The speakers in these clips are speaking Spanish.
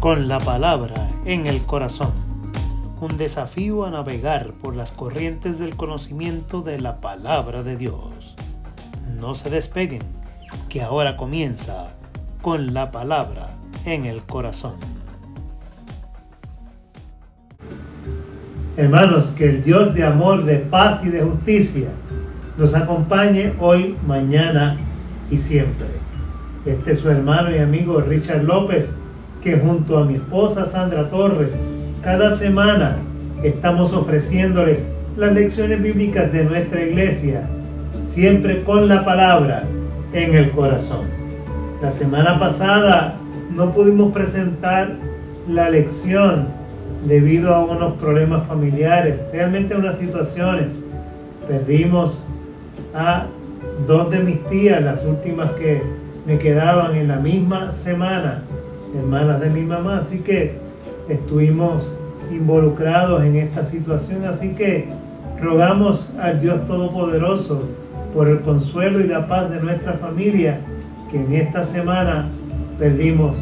Con la palabra en el corazón. Un desafío a navegar por las corrientes del conocimiento de la palabra de Dios. No se despeguen, que ahora comienza Con la palabra en el corazón. Hermanos, que el Dios de amor, de paz y de justicia nos acompañe hoy, mañana y siempre. Este es su hermano y amigo Richard López, que junto a mi esposa Sandra Torres, cada semana estamos ofreciéndoles las lecciones bíblicas de nuestra iglesia, siempre con la palabra en el corazón. La semana pasada no pudimos presentar la lección debido a unos problemas familiares, realmente unas situaciones. Perdimos a dos de mis tías, las últimas que me quedaban en la misma semana, hermanas de mi mamá, así que estuvimos involucrados en esta situación, así que rogamos al Dios Todopoderoso por el consuelo y la paz de nuestra familia, que en esta semana perdimos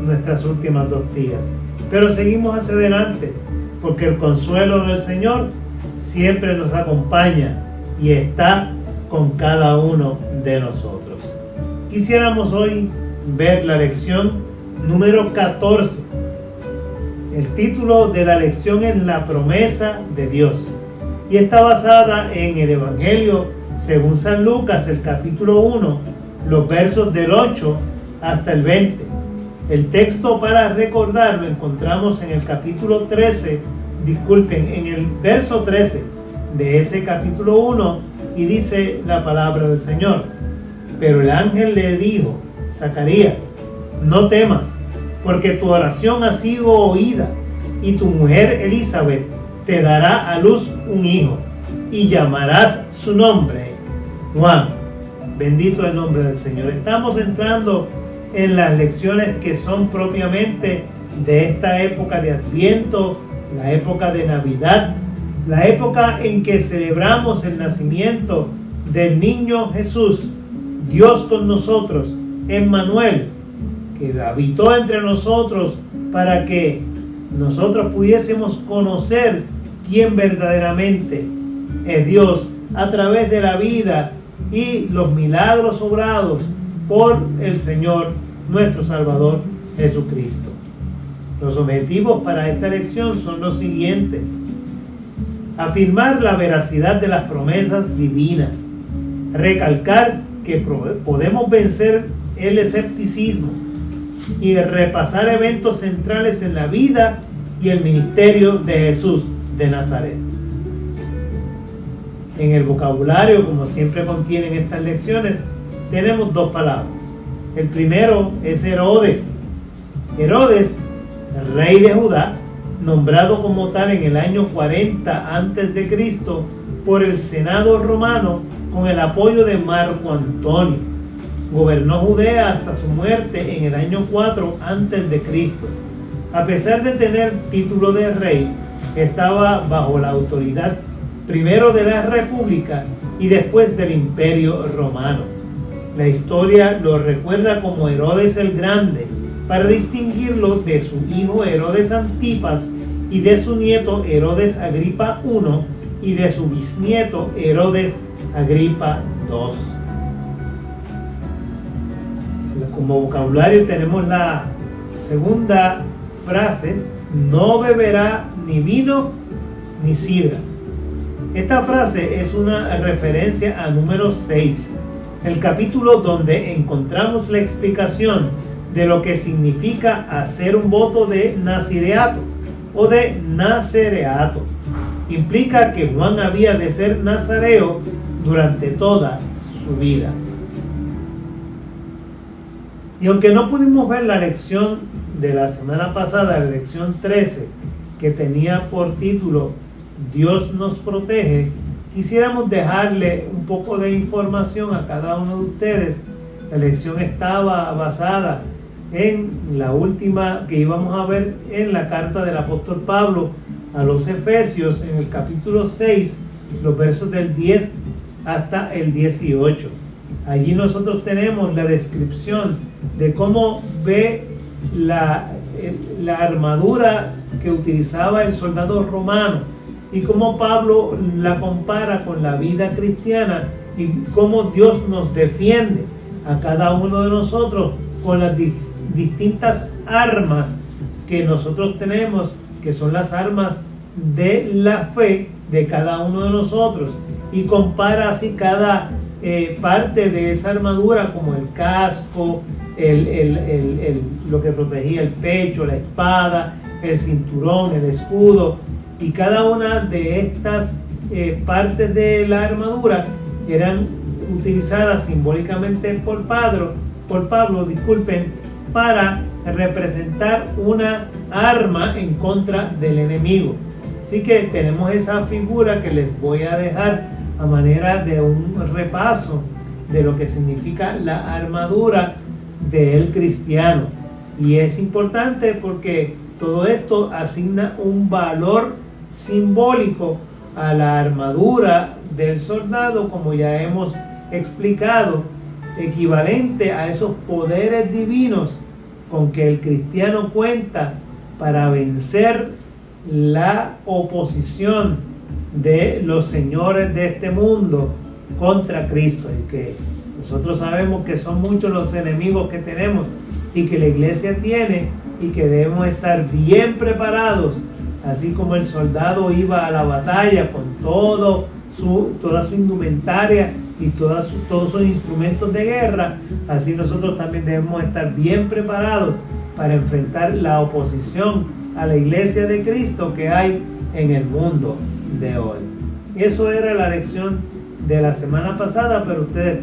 nuestras últimas dos tías. Pero seguimos hacia adelante, porque el consuelo del Señor siempre nos acompaña y está con cada uno de nosotros. Quisiéramos hoy ver la lección número 14. El título de la lección es La promesa de Dios y está basada en el Evangelio según San Lucas, el capítulo 1, los versos del 8 hasta el 20. El texto para recordar lo encontramos en el capítulo 13, en el verso 13 de ese capítulo 1, y dice la palabra del Señor: pero el ángel le dijo: Zacarías, no temas, porque tu oración ha sido oída, y tu mujer Elizabeth te dará a luz un hijo, y llamarás su nombre Juan. Bendito el nombre del Señor. Estamos entrando en las lecciones que son propiamente de esta época de Adviento, la época de Navidad, la época en que celebramos el nacimiento del niño Jesús, Dios con nosotros, Emmanuel, que habitó entre nosotros para que nosotros pudiésemos conocer quién verdaderamente es Dios a través de la vida y los milagros obrados por el Señor, nuestro Salvador Jesucristo. Los objetivos para esta lección son los siguientes: afirmar la veracidad de las promesas divinas, recalcar que podemos vencer el escepticismo y repasar eventos centrales en la vida y el ministerio de Jesús de Nazaret. En el vocabulario, como siempre contienen estas lecciones, tenemos dos palabras. El primero es Herodes. Herodes, rey de Judá, nombrado como tal en el año 40 a.C. por el Senado romano con el apoyo de Marco Antonio. Gobernó Judea hasta su muerte en el año 4 a.C. A pesar de tener título de rey, estaba bajo la autoridad primero de la República y después del Imperio Romano. La historia lo recuerda como Herodes el Grande, para distinguirlo de su hijo Herodes Antipas y de su nieto Herodes Agripa I y de su bisnieto Herodes Agripa II. Como vocabulario tenemos la segunda frase: no beberá ni vino ni sidra. Esta frase es una referencia a número 6, el capítulo donde encontramos la explicación de lo que significa hacer un voto de nazireato o de nazareato. Implica que Juan había de ser nazareo durante toda su vida. Y aunque no pudimos ver la lección de la semana pasada, la lección 13, que tenía por título Dios nos protege, quisiéramos dejarle un poco de información a cada uno de ustedes. La lección estaba basada en la última que íbamos a ver en la carta del apóstol Pablo a los Efesios, en el capítulo 6, los versos del 10 hasta el 18. Allí nosotros tenemos la descripción de cómo ve la armadura que utilizaba el soldado romano y cómo Pablo la compara con la vida cristiana y cómo Dios nos defiende a cada uno de nosotros con las distintas armas que nosotros tenemos, que son las armas de la fe de cada uno de nosotros, y compara así cada parte de esa armadura, como el casco, lo que protegía el pecho, la espada, el cinturón, el escudo, y cada una de estas partes de la armadura eran utilizadas simbólicamente por Pablo, para representar una arma en contra del enemigo. Así que tenemos esa figura que les voy a dejar a manera de un repaso de lo que significa la armadura del cristiano. Y es importante porque todo esto asigna un valor simbólico a la armadura del soldado, como ya hemos explicado, equivalente a esos poderes divinos con que el cristiano cuenta para vencer la oposición de los señores de este mundo contra Cristo, y que nosotros sabemos que son muchos los enemigos que tenemos y que la iglesia tiene, y que debemos estar bien preparados, así como el soldado iba a la batalla con toda su indumentaria y todos sus instrumentos de guerra. Así nosotros también debemos estar bien preparados para enfrentar la oposición a la iglesia de Cristo que hay en el mundo de hoy. Eso era la lección de la semana pasada, pero ustedes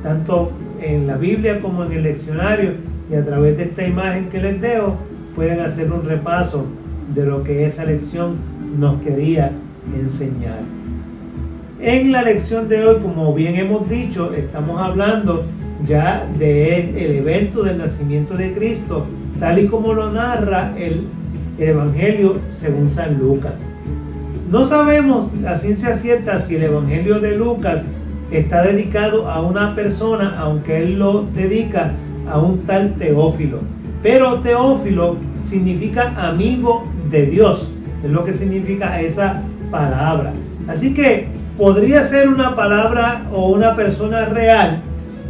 tanto en la Biblia como en el leccionario y a través de esta imagen que les dejo pueden hacer un repaso de lo que esa lección nos quería enseñar. En la lección de hoy, como bien hemos dicho, estamos hablando ya del evento del nacimiento de Cristo, tal y como lo narra el Evangelio según San Lucas. No sabemos a ciencia cierta si el Evangelio de Lucas está dedicado a una persona, aunque él lo dedica a un tal Teófilo. Pero Teófilo significa amigo de Dios, es lo que significa esa palabra. Así que podría ser una palabra o una persona real,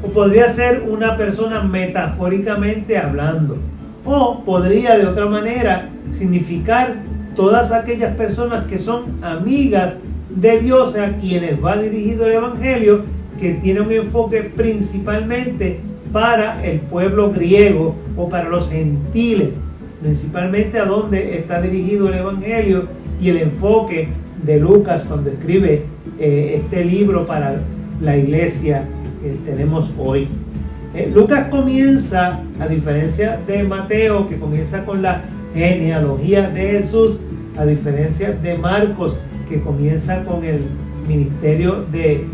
o podría ser una persona metafóricamente hablando, o podría de otra manera significar todas aquellas personas que son amigas de Dios, a quienes va dirigido el Evangelio, que tiene un enfoque principalmente para el pueblo griego o para los gentiles, principalmente a donde está dirigido el Evangelio y el enfoque de Lucas cuando escribe este libro para la iglesia que tenemos hoy. Lucas comienza, a diferencia de Mateo, que comienza con la genealogía de Jesús, a diferencia de Marcos, que comienza con el ministerio de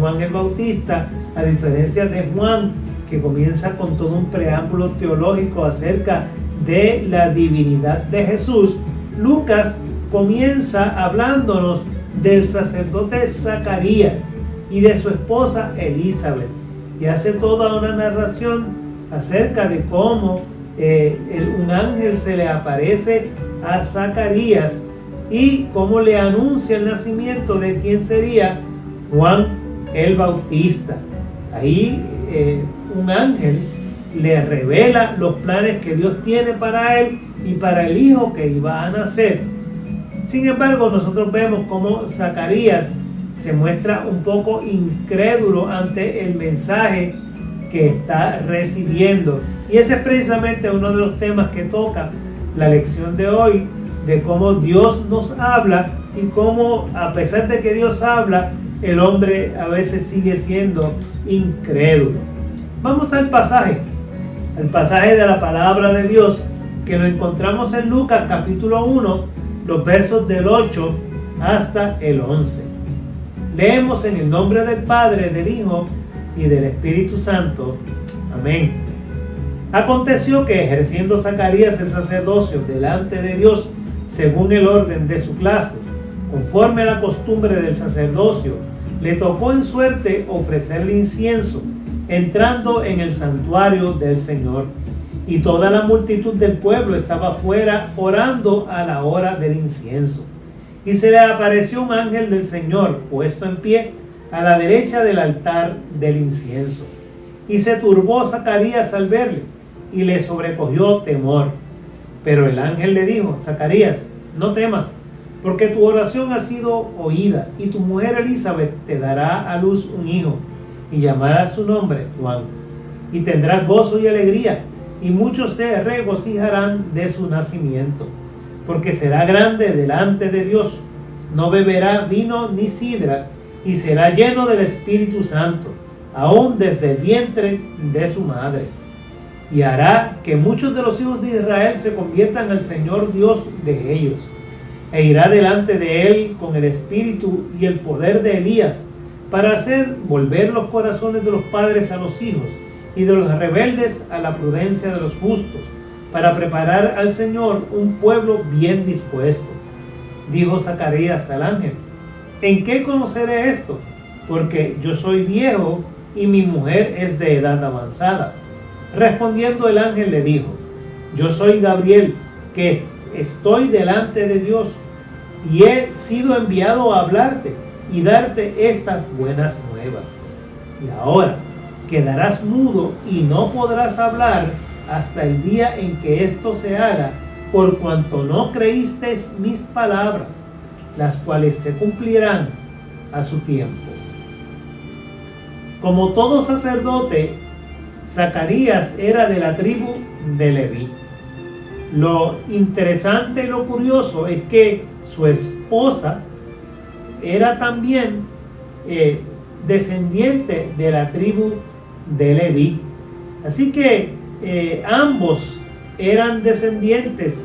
Juan el Bautista, a diferencia de Juan, que comienza con todo un preámbulo teológico acerca de la divinidad de Jesús. Lucas comienza hablándonos del sacerdote Zacarías y de su esposa Elizabeth, y hace toda una narración acerca de cómo un ángel se le aparece a Zacarías y cómo le anuncia el nacimiento de quien sería Juan el Bautista. Ahí un ángel le revela los planes que Dios tiene para él y para el hijo que iba a nacer. Sin embargo, nosotros vemos cómo Zacarías se muestra un poco incrédulo ante el mensaje que está recibiendo. Y ese es precisamente uno de los temas que toca la lección de hoy, de cómo Dios nos habla y cómo, a pesar de que Dios habla, el hombre a veces sigue siendo incrédulo. Vamos al pasaje de la palabra de Dios, que lo encontramos en Lucas capítulo 1, los versos del 8 hasta el 11. Leemos en el nombre del Padre, del Hijo y del Espíritu Santo. Amén. Aconteció que, ejerciendo Zacarías el sacerdocio delante de Dios según el orden de su clase, conforme a la costumbre del sacerdocio, le tocó en suerte ofrecerle incienso, entrando en el santuario del Señor. y toda la multitud del pueblo estaba afuera orando a la hora del incienso. Y se le apareció un ángel del Señor puesto en pie a la derecha del altar del incienso. Y se turbó Zacarías al verle, y le sobrecogió temor. Pero el ángel le dijo: Zacarías, no temas, porque tu oración ha sido oída, y tu mujer Elizabeth te dará a luz un hijo, y llamarás su nombre Juan. Y tendrás gozo y alegría, y muchos se regocijarán de su nacimiento, porque será grande delante de Dios. No beberá vino ni sidra, y será lleno del Espíritu Santo, aún desde el vientre de su madre. Y hará que muchos de los hijos de Israel se conviertan al Señor Dios de ellos. E irá delante de él con el espíritu y el poder de Elías, para hacer volver los corazones de los padres a los hijos, y de los rebeldes a la prudencia de los justos, para preparar al Señor un pueblo bien dispuesto. Dijo Zacarías al ángel: ¿en qué conoceré esto? Porque yo soy viejo y mi mujer es de edad avanzada. Respondiendo el ángel le dijo: yo soy Gabriel, que estoy delante de Dios, y he sido enviado a hablarte y darte estas buenas nuevas. Y ahora quedarás mudo y no podrás hablar hasta el día en que esto se haga, por cuanto no creíste mis palabras, las cuales se cumplirán a su tiempo. Como todo sacerdote, Zacarías era de la tribu de Leví. Lo interesante y lo curioso es que su esposa era también descendiente de la tribu de Leví. Así que ambos eran descendientes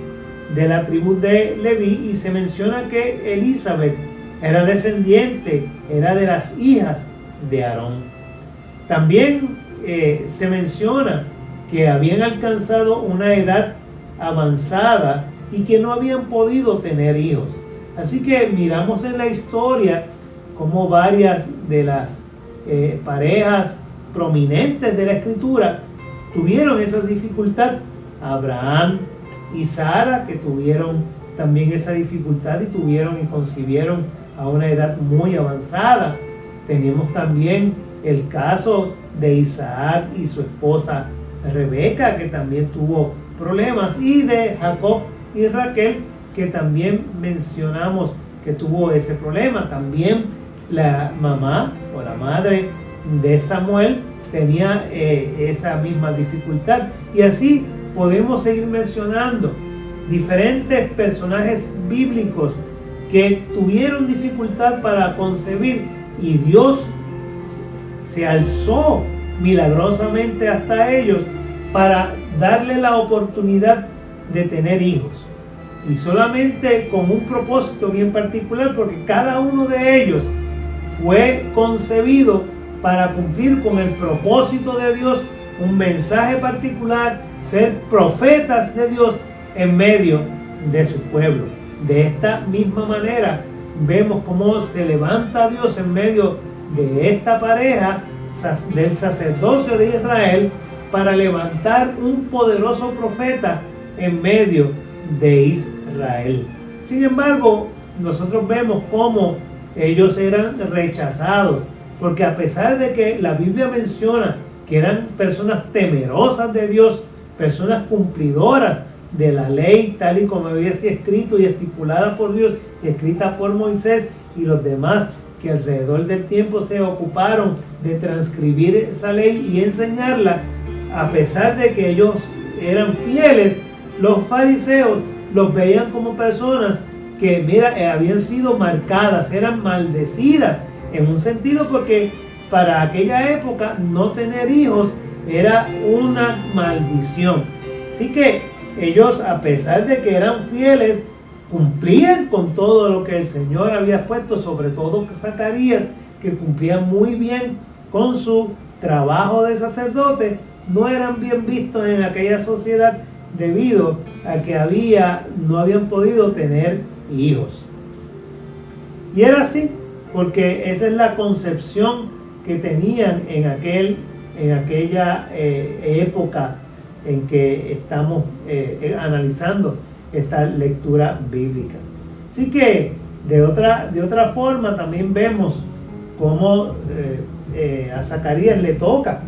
de la tribu de Leví, y se menciona que Elizabeth era descendiente, era de las hijas de Aarón. También se menciona que habían alcanzado una edad avanzada y que no habían podido tener hijos. Así que miramos en la historia como varias de las parejas prominentes de la escritura tuvieron esa dificultad. Abraham y Sara, que tuvieron también esa dificultad y tuvieron y concibieron a una edad muy avanzada. Tenemos también el caso de Isaac y su esposa Rebeca, que también tuvo problemas, y de Jacob y Raquel, que también mencionamos que tuvo ese problema. También la mamá o la madre de Samuel tenía esa misma dificultad, y así podemos seguir mencionando diferentes personajes bíblicos que tuvieron dificultad para concebir, y Dios se alzó milagrosamente hasta ellos para darle la oportunidad de tener hijos, y solamente con un propósito bien particular, porque cada uno de ellos fue concebido para cumplir con el propósito de Dios, un mensaje particular, ser profetas de Dios en medio de su pueblo. De esta misma manera vemos cómo se levanta Dios en medio de esta pareja del sacerdocio de Israel para levantar un poderoso profeta en medio de Israel. Sin embargo, nosotros vemos cómo ellos eran rechazados, porque a pesar de que la Biblia menciona que eran personas temerosas de Dios, personas cumplidoras de la ley tal y como había sido escrito y estipulada por Dios, escrita por Moisés y los demás que alrededor del tiempo se ocuparon de transcribir esa ley y enseñarla, a pesar de que ellos eran fieles, los fariseos los veían como personas que, habían sido marcadas, eran maldecidas en un sentido, porque para aquella época no tener hijos era una maldición. Así que ellos, a pesar de que eran fieles, cumplían con todo lo que el Señor había puesto, sobre todo Zacarías, que cumplía muy bien con su trabajo de sacerdote. No eran bien vistos en aquella sociedad debido a que no habían podido tener hijos. Y era así porque esa es la concepción que tenían en aquella época en que estamos analizando esta lectura bíblica. Así que de otra forma también vemos cómo a Zacarías le toca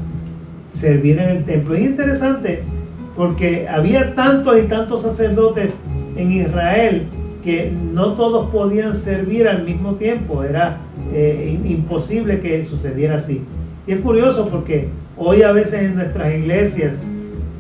servir en el templo. Es interesante porque había tantos y tantos sacerdotes en Israel que no todos podían servir al mismo tiempo. Era imposible que sucediera así. Y es curioso porque hoy a veces en nuestras iglesias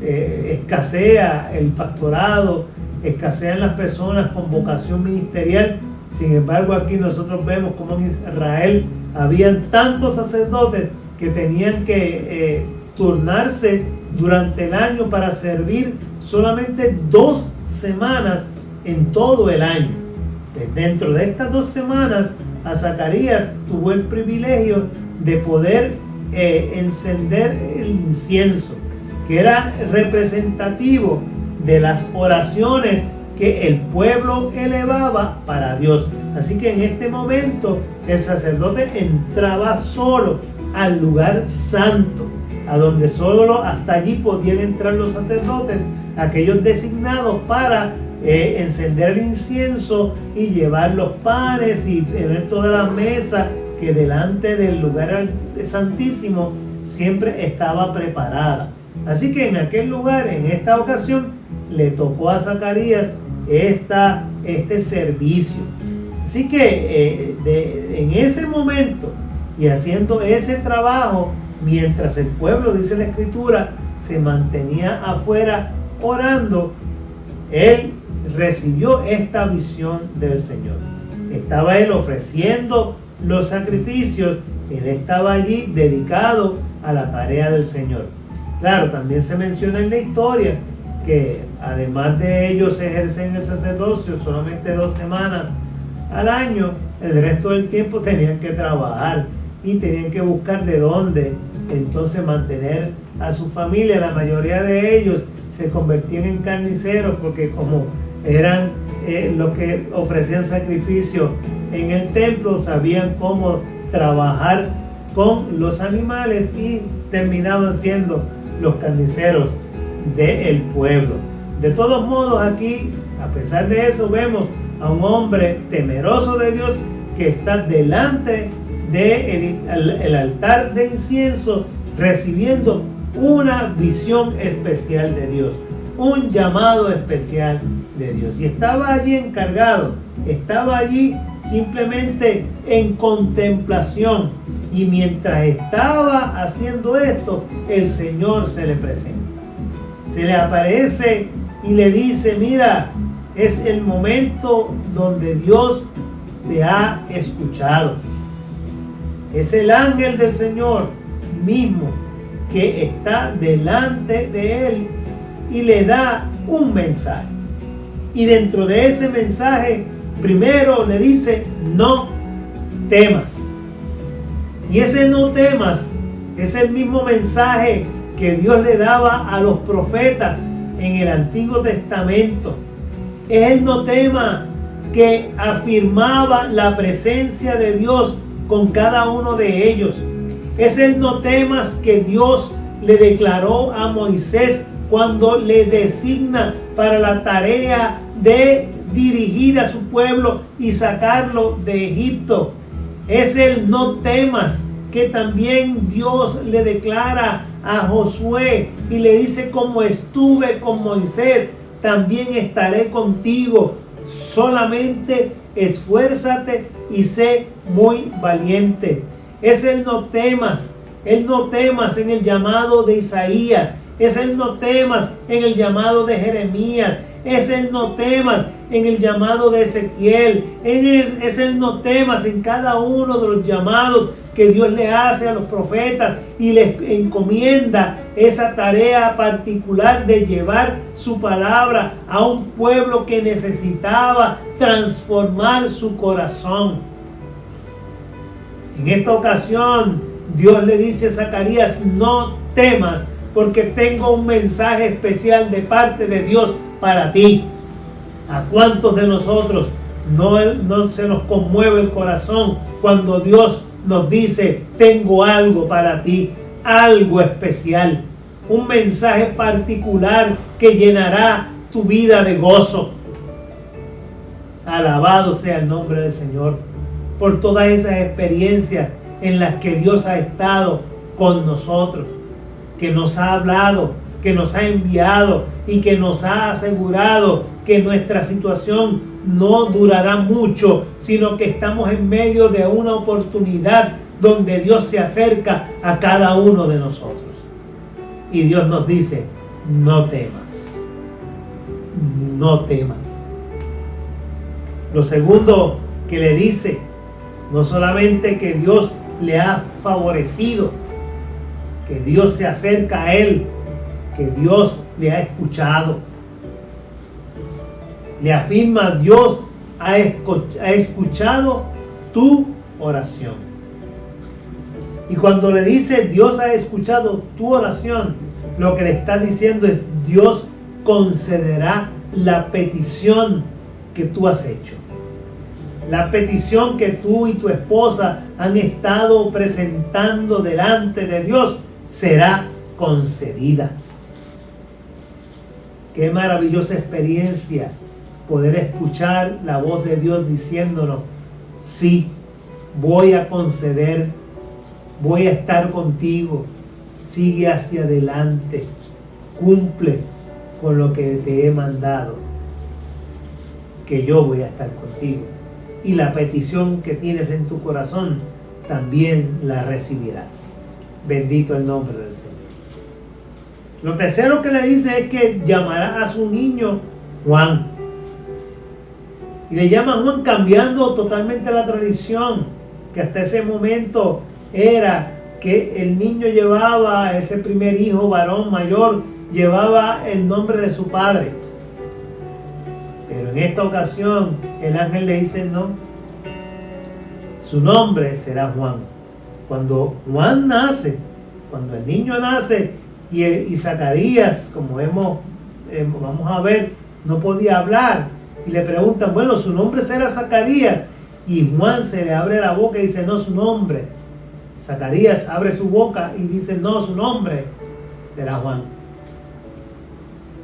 escasea el pastorado, escasean las personas con vocación ministerial. Sin embargo, aquí nosotros vemos cómo en Israel habían tantos sacerdotes que tenían que turnarse durante el año para servir solamente 2 semanas en todo el año. Dentro de estas 2 semanas, a Zacarías tuvo el privilegio de poder encender el incienso, que era representativo de las oraciones que el pueblo elevaba para Dios. Así que en este momento el sacerdote entraba solo al lugar santo, a donde solo hasta allí podían entrar los sacerdotes, aquellos designados para encender el incienso y llevar los panes y tener toda la mesa que delante del lugar santísimo siempre estaba preparada. Así que en aquel lugar, en esta ocasión, le tocó a Zacarías este servicio. Así que en ese momento y haciendo ese trabajo, mientras el pueblo, dice la Escritura, se mantenía afuera orando, él recibió esta visión del Señor. Estaba él ofreciendo los sacrificios, él estaba allí dedicado a la tarea del Señor. Claro, también se menciona en la historia que además de ellos ejercer el sacerdocio solamente 2 semanas al año, el resto del tiempo tenían que trabajar y tenían que buscar de dónde entonces mantener a su familia. La mayoría de ellos se convertían en carniceros porque como eran los que ofrecían sacrificio en el templo, sabían cómo trabajar con los animales y terminaban siendo los carniceros del pueblo. De todos modos, aquí, a pesar de eso, vemos a un hombre temeroso de Dios que está delante del altar de incienso recibiendo una visión especial de Dios, un llamado especial de Dios. Y estaba allí encargado, estaba allí simplemente en contemplación. Y mientras estaba haciendo esto, el Señor se le presenta. Se le aparece y le dice: mira, es el momento donde Dios te ha escuchado. Es el ángel del Señor mismo que está delante de él y le da un mensaje. Y dentro de ese mensaje, primero le dice: no temas. Y ese no temas es el mismo mensaje que Dios le daba a los profetas en el Antiguo Testamento. Es el no tema que afirmaba la presencia de Dios con cada uno de ellos. Es el no temas que Dios le declaró a Moisés cuando le designa para la tarea de dirigir a su pueblo y sacarlo de Egipto. Es el no temas que también Dios le declara a Josué y le dice: como estuve con Moisés, también estaré contigo. Solamente esfuérzate y sé muy valiente. Es el no temas en el llamado de Isaías. Es el no temas en el llamado de Jeremías. Es el no temas en el llamado de Ezequiel. Es el no temas en cada uno de los llamados que Dios le hace a los profetas y les encomienda esa tarea particular de llevar su palabra a un pueblo que necesitaba transformar su corazón. En esta ocasión, Dios le dice a Zacarías: no temas, porque tengo un mensaje especial de parte de Dios para ti. ¿A cuántos de nosotros no se nos conmueve el corazón cuando Dios nos dice: tengo algo para ti, algo especial? un mensaje particular que llenará tu vida de gozo. Alabado sea el nombre del Señor por todas esas experiencias en las que Dios ha estado con nosotros, que nos ha hablado, que nos ha enviado y que nos ha asegurado que nuestra situación no durará mucho, sino que estamos en medio de una oportunidad donde Dios se acerca a cada uno de nosotros. Y Dios nos dice, no temas, no temas. Lo segundo que le dice, no solamente que Dios le ha favorecido, que Dios se acerca a él, que Dios le ha escuchado. Le afirma, Dios ha escuchado tu oración. Y cuando le dice Dios ha escuchado tu oración, lo que le está diciendo es Dios concederá la petición que tú has hecho. La petición que tú y tu esposa han estado presentando delante de Dios será concedida. Qué maravillosa experiencia poder escuchar la voz de Dios diciéndonos, sí, voy a conceder, voy a estar contigo, sigue hacia adelante, cumple con lo que te he mandado, que yo voy a estar contigo. Y la petición que tienes en tu corazón también la recibirás. Bendito el nombre del Señor. Lo tercero que le dice es que llamará a su niño Juan. Y le llama Juan cambiando totalmente la tradición, que hasta ese momento era que el niño llevaba, ese primer hijo varón mayor, llevaba el nombre de su padre. Pero en esta ocasión el ángel le dice no, su nombre será Juan. Cuando Juan nace, cuando el niño nace y Zacarías, como vamos a ver, no podía hablar y le preguntan, bueno, su nombre será Zacarías, y Juan se le abre la boca y dice no, su nombre. Zacarías abre su boca y dice no, su nombre será Juan.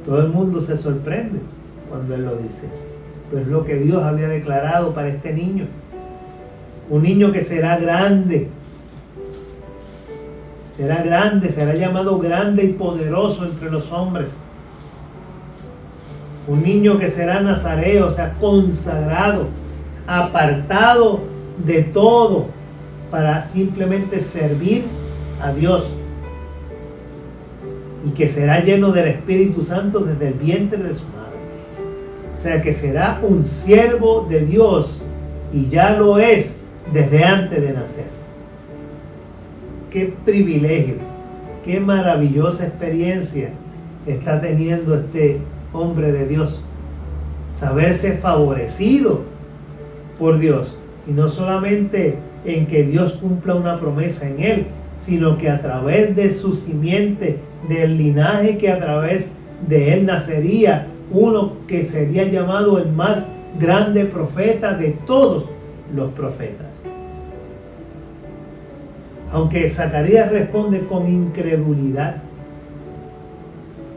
Todo el mundo se sorprende cuando él lo dice. Pero es lo que Dios había declarado para este niño. Un niño que será grande. Será grande, será llamado grande y poderoso entre los hombres. Un niño que será nazareo, o sea, consagrado, apartado de todo para simplemente servir a Dios. Y que será lleno del Espíritu Santo desde el vientre de su madre. O sea que será un siervo de Dios y ya lo es desde antes de nacer. Qué privilegio, qué maravillosa experiencia está teniendo este hombre de Dios. Saberse favorecido por Dios. Y no solamente en que Dios cumpla una promesa en él, sino que a través de su simiente, del linaje que a través de él nacería, uno que sería llamado el más grande profeta de todos los profetas. Aunque Zacarías responde con incredulidad,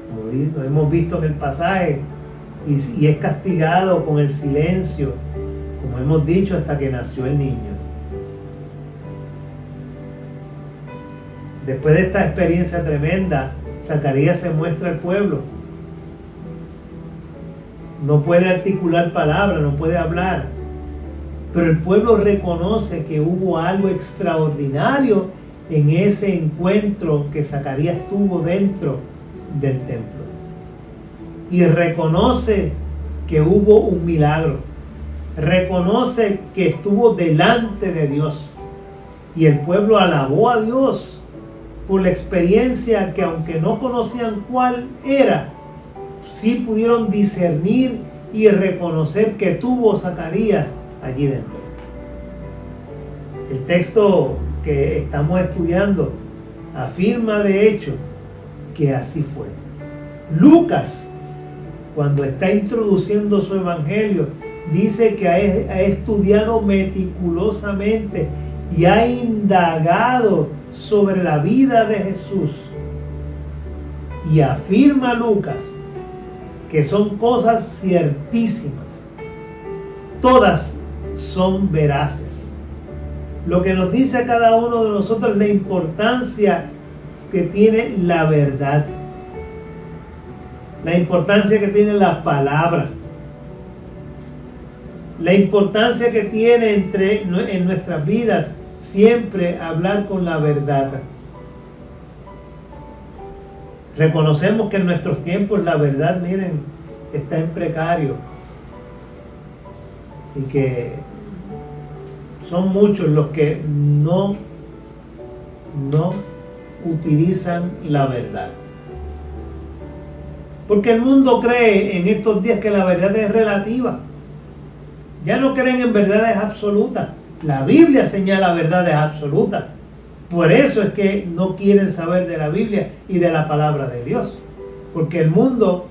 como lo hemos visto en el pasaje, y es castigado con el silencio, como hemos dicho, hasta que nació el niño. Después de esta experiencia tremenda, Zacarías se muestra al pueblo. No puede articular palabras, no puede hablar. Pero el pueblo reconoce que hubo algo extraordinario en ese encuentro que Zacarías tuvo dentro del templo. Y reconoce que hubo un milagro. Reconoce que estuvo delante de Dios. Y el pueblo alabó a Dios por la experiencia que, aunque no conocían cuál era, sí pudieron discernir y reconocer que tuvo Zacarías allí dentro. El texto que estamos estudiando afirma de hecho que así fue. Lucas, cuando está introduciendo su evangelio, dice que ha estudiado meticulosamente y ha indagado sobre la vida de Jesús Y afirma Lucas que son cosas ciertísimas. Todas son veraces. Lo que nos dice a cada uno de nosotros la importancia que tiene la verdad. La importancia que tiene la palabra. La importancia que tiene en nuestras vidas siempre hablar con la verdad. Reconocemos que en nuestros tiempos la verdad, miren, está en precario. Y que son muchos los que no utilizan la verdad. Porque el mundo cree en estos días que la verdad es relativa. Ya no creen en verdades absolutas. La Biblia señala verdades absolutas. Por eso es que no quieren saber de la Biblia y de la palabra de Dios. Porque el mundo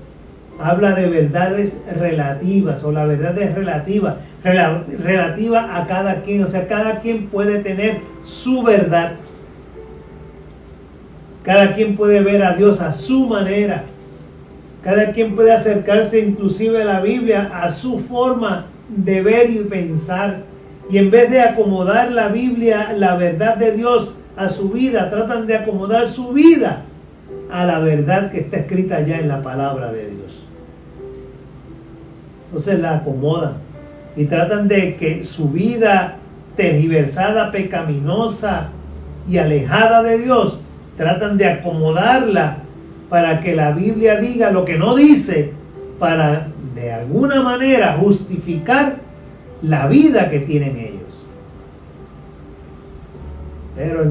habla de verdades relativas, o la verdad es relativa a cada quien. O sea, cada quien puede tener su verdad. Cada quien puede ver a Dios a su manera. Cada quien puede acercarse inclusive a la Biblia a su forma de ver y pensar. Y en vez de acomodar la Biblia, la verdad de Dios a su vida, tratan de acomodar su vida a la verdad que está escrita ya en la palabra de Dios. Entonces la acomodan y tratan de que su vida tergiversada, pecaminosa y alejada de Dios, tratan de acomodarla para que la Biblia diga lo que no dice, para de alguna manera justificar la vida que tienen ellos. Pero la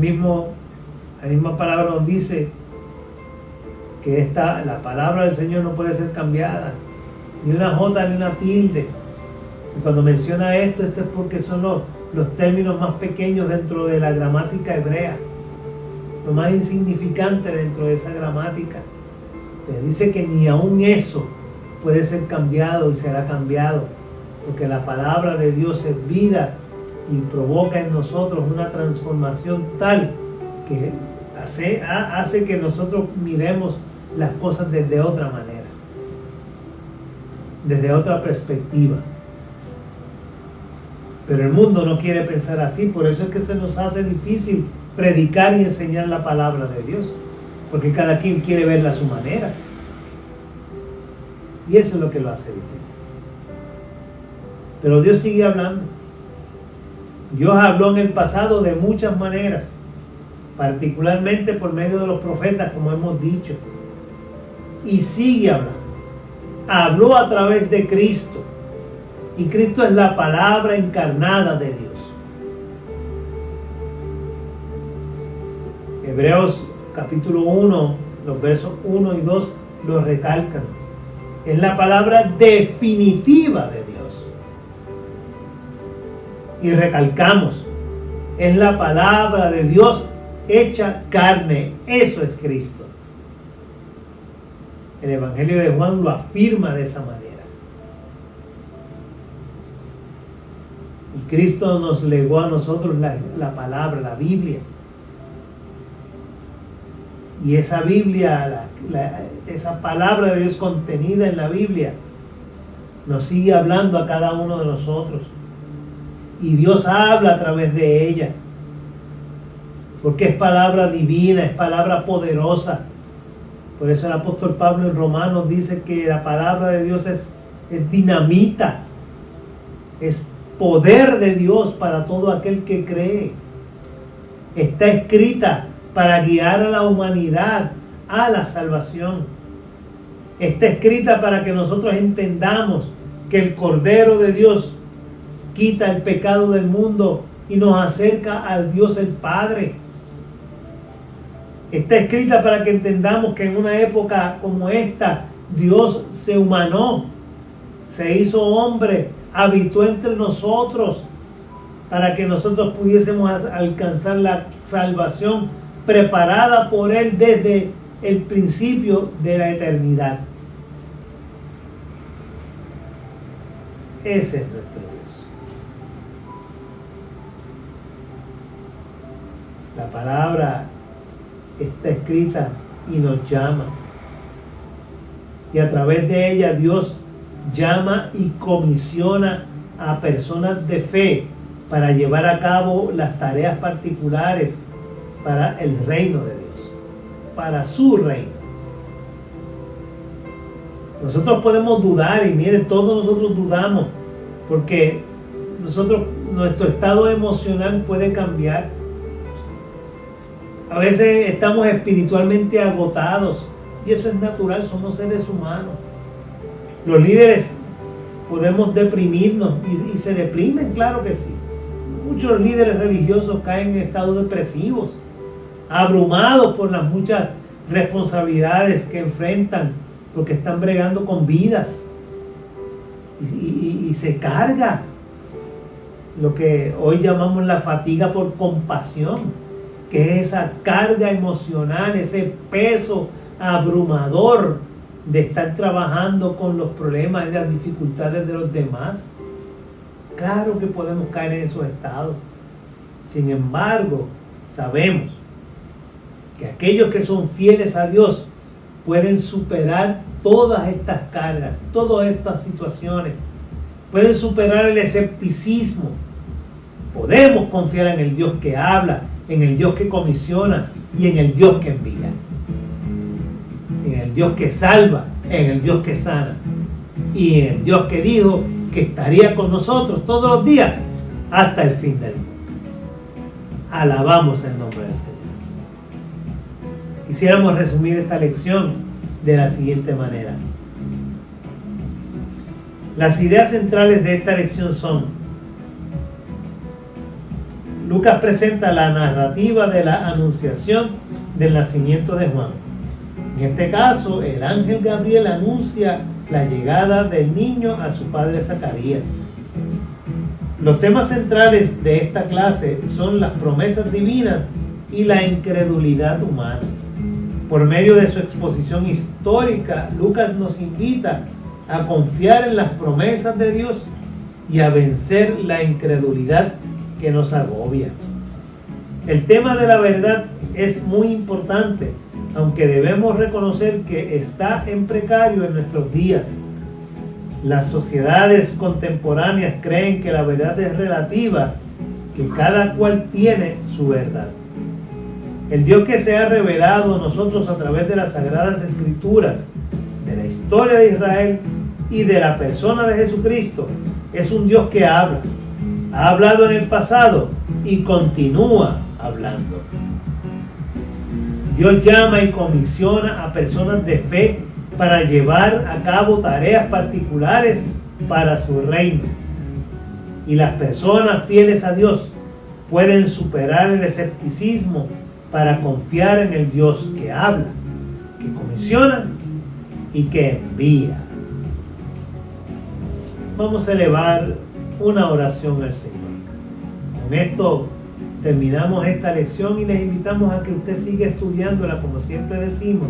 misma palabra nos dice que la palabra del Señor no puede ser cambiada, ni una jota ni una tilde. Y cuando menciona esto es porque son los términos más pequeños dentro de la gramática hebrea, lo más insignificante dentro de esa gramática. Te dice que ni aun eso puede ser cambiado y será cambiado, porque la palabra de Dios es vida y provoca en nosotros una transformación tal que hace que nosotros miremos las cosas desde otra manera, desde otra perspectiva. Pero el mundo no quiere pensar así, por eso es que se nos hace difícil predicar y enseñar la palabra de Dios, porque cada quien quiere verla a su manera. Y eso es lo que lo hace difícil. Pero Dios sigue hablando. Dios habló en el pasado de muchas maneras, particularmente por medio de los profetas, como hemos dicho. Y sigue hablando. Habló a través de Cristo. Y Cristo es la palabra encarnada de Dios. Hebreos capítulo 1, los versos 1 y 2 lo recalcan. Es la palabra definitiva de Dios. Y recalcamos, es la palabra de Dios hecha carne. Eso es Cristo. El Evangelio de Juan lo afirma de esa manera. Y Cristo nos legó a nosotros la palabra, la Biblia. Y esa Biblia, esa palabra de Dios contenida en la Biblia, nos sigue hablando a cada uno de nosotros. Y Dios habla a través de ella. Porque es palabra divina, es palabra poderosa. Por eso el apóstol Pablo en Romanos dice que la palabra de Dios es dinamita. Es poder de Dios para todo aquel que cree. Está escrita para guiar a la humanidad a la salvación. Está escrita para que nosotros entendamos que el Cordero de Dios quita el pecado del mundo y nos acerca al Dios el Padre. Está escrita para que entendamos que en una época como esta, Dios se humanó, se hizo hombre, habitó entre nosotros, para que nosotros pudiésemos alcanzar la salvación preparada por Él desde el principio de la eternidad. Ese es nuestro Dios. La palabra está escrita y nos llama. y a través de ella Dios llama y comisiona a personas de fe para llevar a cabo las tareas particulares para el reino de Dios, para su reino. Nosotros podemos dudar, y miren, todos nosotros dudamos, porque nuestro estado emocional puede cambiar. A veces estamos espiritualmente agotados, y eso es natural, somos seres humanos. Los líderes podemos deprimirnos, y se deprimen, claro que sí. Muchos líderes religiosos caen en estados depresivos, abrumados por las muchas responsabilidades que enfrentan, porque están bregando con vidas, y se carga lo que hoy llamamos la fatiga por compasión, que es esa carga emocional, ese peso abrumador de estar trabajando con los problemas y las dificultades de los demás. Claro que podemos caer en esos estados. Sin embargo, sabemos que aquellos que son fieles a Dios pueden superar todas estas cargas, todas estas situaciones. Pueden superar el escepticismo. Podemos confiar en el Dios que habla, en el Dios que comisiona y en el Dios que envía. En el Dios que salva, en el Dios que sana y en el Dios que dijo que estaría con nosotros todos los días hasta el fin del mundo. Alabamos el nombre del Señor. Quisiéramos resumir esta lección de la siguiente manera. Las ideas centrales de esta lección son: Lucas presenta la narrativa de la anunciación del nacimiento de Juan. En este caso, el ángel Gabriel anuncia la llegada del niño a su padre Zacarías. Los temas centrales de esta clase son las promesas divinas y la incredulidad humana. Por medio de su exposición histórica, Lucas nos invita a confiar en las promesas de Dios y a vencer la incredulidad que nos agobia. El tema de la verdad es muy importante, aunque debemos reconocer que está en precario en nuestros días. Las sociedades contemporáneas creen que la verdad es relativa, que cada cual tiene su verdad. El Dios que se ha revelado a nosotros a través de las Sagradas Escrituras, de la historia de Israel y de la persona de Jesucristo, es un Dios que habla. Ha hablado en el pasado y continúa hablando. Dios llama y comisiona a personas de fe para llevar a cabo tareas particulares para su reino. Y las personas fieles a Dios pueden superar el escepticismo para confiar en el Dios que habla, que comisiona y que envía. Vamos a elevar una oración al Señor. Con esto terminamos esta lección y les invitamos a que usted siga estudiándola, como siempre decimos,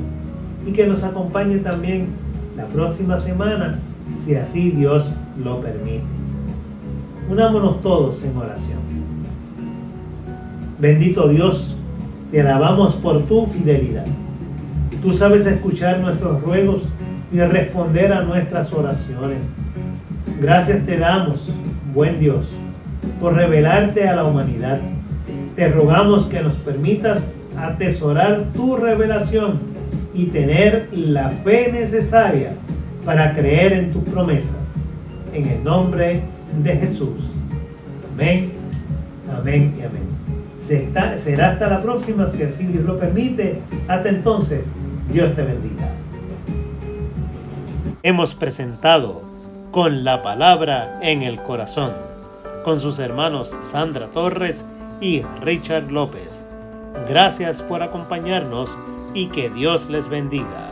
y que nos acompañe también la próxima semana, si así Dios lo permite. Unámonos todos en oración. Bendito Dios, te alabamos por tu fidelidad. Tú sabes escuchar nuestros ruegos y responder a nuestras oraciones. Gracias te damos, buen Dios, por revelarte a la humanidad. Te rogamos que nos permitas atesorar tu revelación y tener la fe necesaria para creer en tus promesas. En el nombre de Jesús. Amén, amén y amén. Será hasta la próxima, si así Dios lo permite. Hasta entonces, Dios te bendiga. Hemos presentado Con la Palabra en el Corazón, con sus hermanos Sandra Torres y Richard López. Gracias por acompañarnos y que Dios les bendiga.